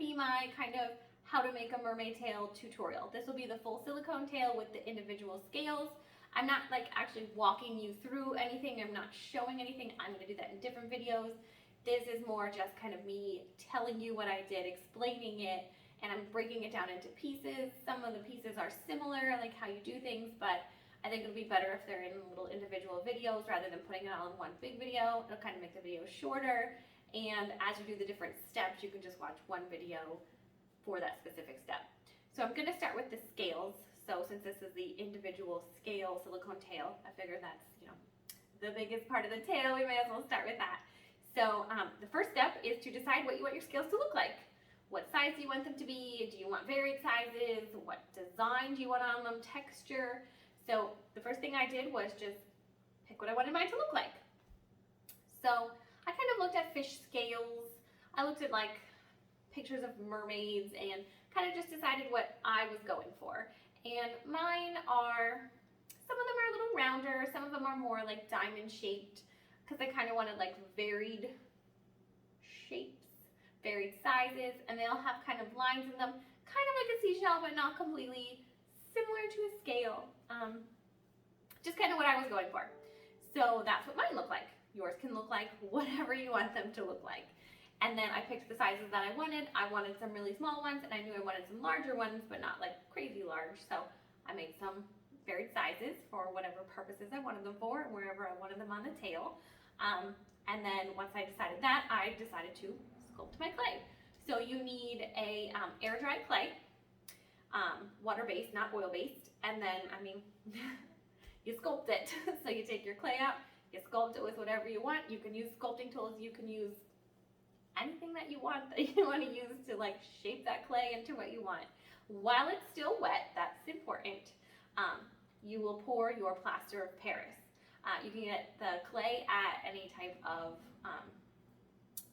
be my kind of how to make a mermaid tail tutorial. This will be the full silicone tail with the individual scales. I'm not like actually walking you through anything. I'm not showing anything. I'm going to do that in different videos. This is more just kind of me telling you what I did, explaining it, and I'm breaking it down into pieces. Some of the pieces are similar, like how you do things, but I think it'll be better if they're in little individual videos rather than putting it all in one big video. It'll kind of make the video shorter, and as you do the different steps, you can just watch one video for that specific step. So I'm going to start with the scales. So since this is the individual scale silicone tail, I figured that's, the biggest part of the tail, we may as well start with that. So the first step is to decide what you want your scales to look like. What size do you want them to be? Do you want varied sizes? What design do you want on them? Texture? So the first thing I did was just pick what I wanted mine to look like. So I kind of looked at fish scales. I looked at like pictures of mermaids and kind of just decided what I was going for. And mine are, some of them are a little rounder, some of them are more like diamond shaped, because I kind of wanted like varied shapes, varied sizes, and they all have kind of lines in them, kind of like a seashell, but not completely similar to a scale. Just kind of what I was going for. So that's what mine look like. Yours can look like whatever you want them to look like. And then I picked the sizes that I wanted. I wanted some really small ones, and I knew I wanted some larger ones, but not like crazy large. So I made some varied sizes for whatever purposes I wanted them for, and wherever I wanted them on the tail. And then once I decided that, I decided to sculpt my clay. So you need a air dry clay, water-based, not oil-based. And then, you sculpt it. So you take your clay out, you sculpt it with whatever you want. You can use sculpting tools. You can use anything that you want to use to like shape that clay into what you want. While it's still wet, that's important, you will pour your plaster of Paris. You can get the clay at any type of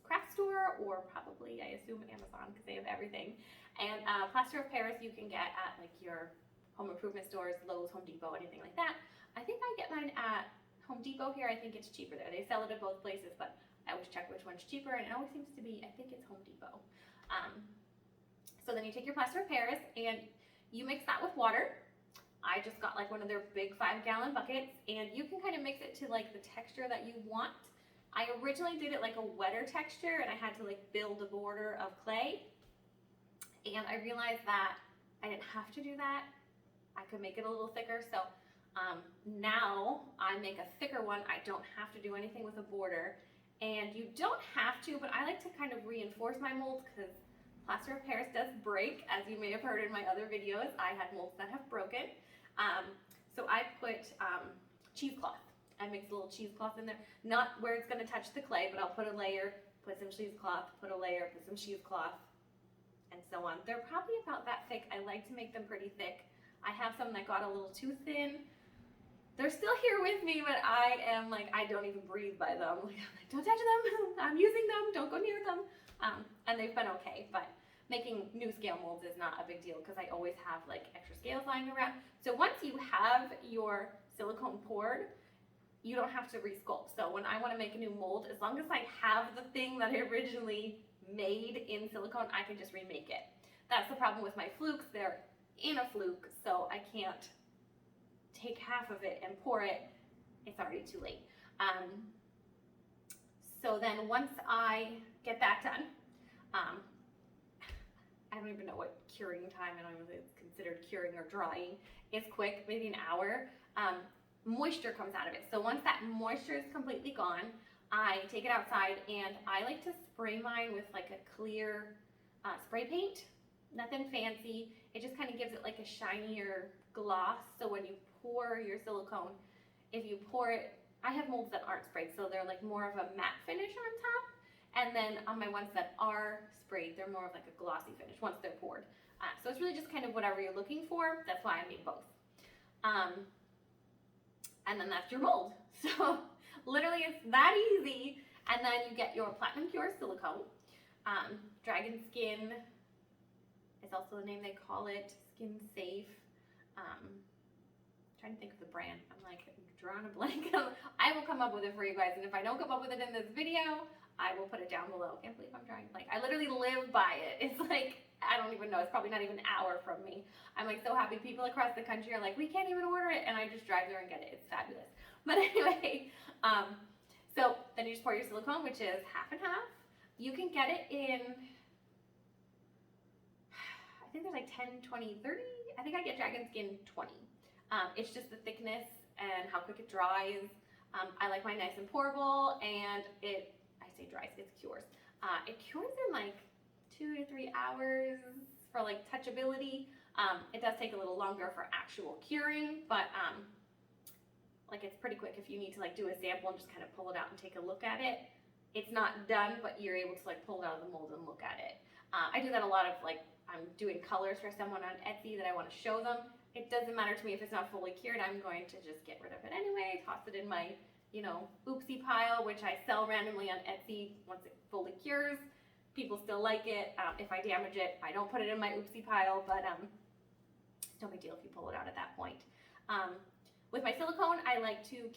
craft store, or probably, I assume, Amazon, because they have everything. And plaster of Paris you can get at like your home improvement stores, Lowe's, Home Depot, anything like that. I think I get mine at Home Depot here. I think it's cheaper there. They sell it at both places, but I always check which one's cheaper, and it always seems to be, I think it's Home Depot. So then you take your plaster of Paris and you mix that with water. I just got like one of their big 5-gallon buckets, and you can kind of mix it to like the texture that you want. I originally did it like a wetter texture, and I had to like build a border of clay, and I realized that I didn't have to do that. I could make it a little thicker, so now I make a thicker one. I don't have to do anything with a border. And you don't have to, but I like to kind of reinforce my molds because plaster of Paris does break, as you may have heard in my other videos. I had molds that have broken. So I put cheesecloth. I mix a little cheesecloth in there, not where it's going to touch the clay, but I'll put a layer, put some cheesecloth, put a layer, put some cheesecloth, and so on. They're probably about that thick. I like to make them pretty thick. I have some that got a little too thin. They're still here with me, but I am like, I don't even breathe by them. Like, don't touch them. I'm using them. Don't go near them. And they've been okay, but making new scale molds is not a big deal because I always have like extra scales lying around. So once you have your silicone poured, you don't have to resculpt. So when I want to make a new mold, as long as I have the thing that I originally made in silicone, I can just remake it. That's the problem with my flukes. They're in a fluke, so I can't take half of it and pour it. It's already too late. So then once I get that done, I don't even know what curing time, I don't even know if it's considered curing or drying. It's quick, maybe an hour. Moisture comes out of it. So once that moisture is completely gone, I take it outside and I like to spray mine with like a clear spray paint. Nothing fancy. It just kind of gives it like a shinier gloss. So when you pour your silicone, if you pour it, I have molds that aren't sprayed, so they're like more of a matte finish on top. And then on my ones that are sprayed, they're more of like a glossy finish once they're poured. So it's really just kind of whatever you're looking for. That's why I made both. And then that's your mold. So literally it's that easy. And then you get your platinum pure silicone. Dragon Skin is also the name they call it. Skin Safe. Trying to think of the brand. I'm like drawing a blank. I will come up with it for you guys, and if I don't come up with it in this video, I will put it down below. I can't believe I'm drawing a blank. I literally live by it. It's like, I don't even know, it's probably not even an hour from me. I'm like so happy. People across the country are like, we can't even order it, and I just drive there and get it. It's fabulous. But anyway, so then you just pour your silicone, which is half and half. You can get it in, I think there's like 10, 20, 30. I think I get Dragon Skin 20. It's just the thickness and how quick it dries. I like mine nice and pourable, and I say dries, it cures. It cures in like 2 to 3 hours for like touchability. It does take a little longer for actual curing, but like it's pretty quick if you need to like do a sample and just kind of pull it out and take a look at it. It's not done, but you're able to like pull it out of the mold and look at it. I do that a lot of like, I'm doing colors for someone on Etsy that I want to show them. It doesn't matter to me if it's not fully cured. I'm going to just get rid of it anyway, toss it in my, you know, oopsie pile, which I sell randomly on Etsy once it fully cures. People still like it. If I damage it, I don't put it in my oopsie pile, but it's no big deal if you pull it out at that point. With my silicone, I like to,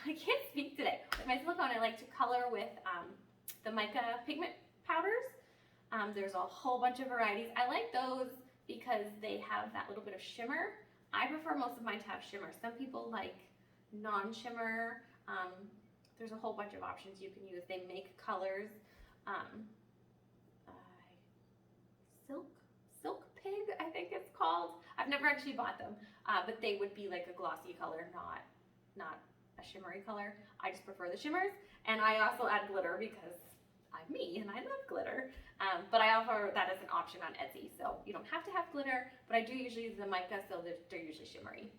I can't speak today. With my silicone, I like to color with the Mica pigment powders. There's a whole bunch of varieties. I like those because they have that little bit of shimmer. I prefer most of mine to have shimmer. Some people like non-shimmer. There's a whole bunch of options you can use. They make colors. Silk Pig, I think it's called. I've never actually bought them, but they would be like a glossy color, not a shimmery color. I just prefer the shimmers, and I also add glitter because I'm me and I love glitter. But I offer that as an option on Etsy, so you don't have to have glitter, but I do usually use the Mica, so they're usually shimmery.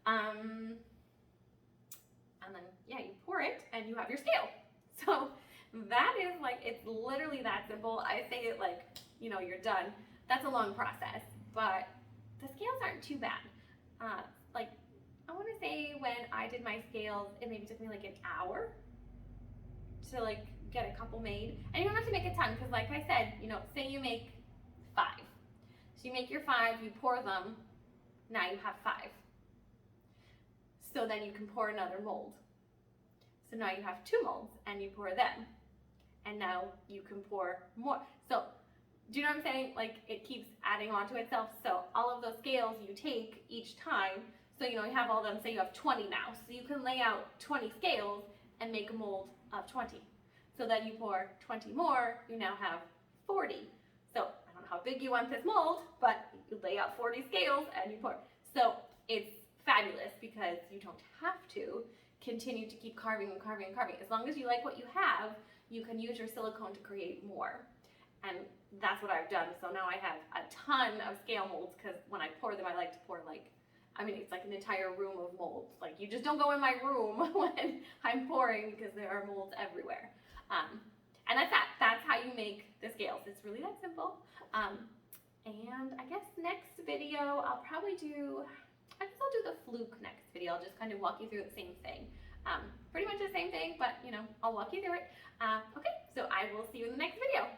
And then, yeah, you pour it and you have your scale. So that is like, it's literally that simple. I say it like, you know, you're done. That's a long process, but the scales aren't too bad. Like, I want to say when I did my scales, it maybe took me like an hour to like get a couple made. And you don't have to make a ton, because like I said, you know, say you make 5. So you make your 5, you pour them, now you have 5. So then you can pour another mold. So now you have 2 molds and you pour them. And now you can pour more. So do you know what I'm saying? Like, it keeps adding on to itself. So all of those scales you take each time, so you know, you have all them, say you have 20 now. So you can lay out 20 scales and make a mold of 20. So then you pour 20 more, you now have 40. So I don't know how big you want this mold, but you lay out 40 scales and you pour. So it's fabulous because you don't have to continue to keep carving and carving and carving. As long as you like what you have, you can use your silicone to create more. And that's what I've done. So now I have a ton of scale molds, because when I pour them, I like to pour like, I mean, it's like an entire room of molds. Like, you just don't go in my room when I'm pouring, because there are molds everywhere. And that's that. That's how you make the scales. It's really that simple. And I guess next video, I'll do the fluke next video. I'll just kind of walk you through the same thing. Pretty much the same thing, but you know, I'll walk you through it. Okay, so I will see you in the next video.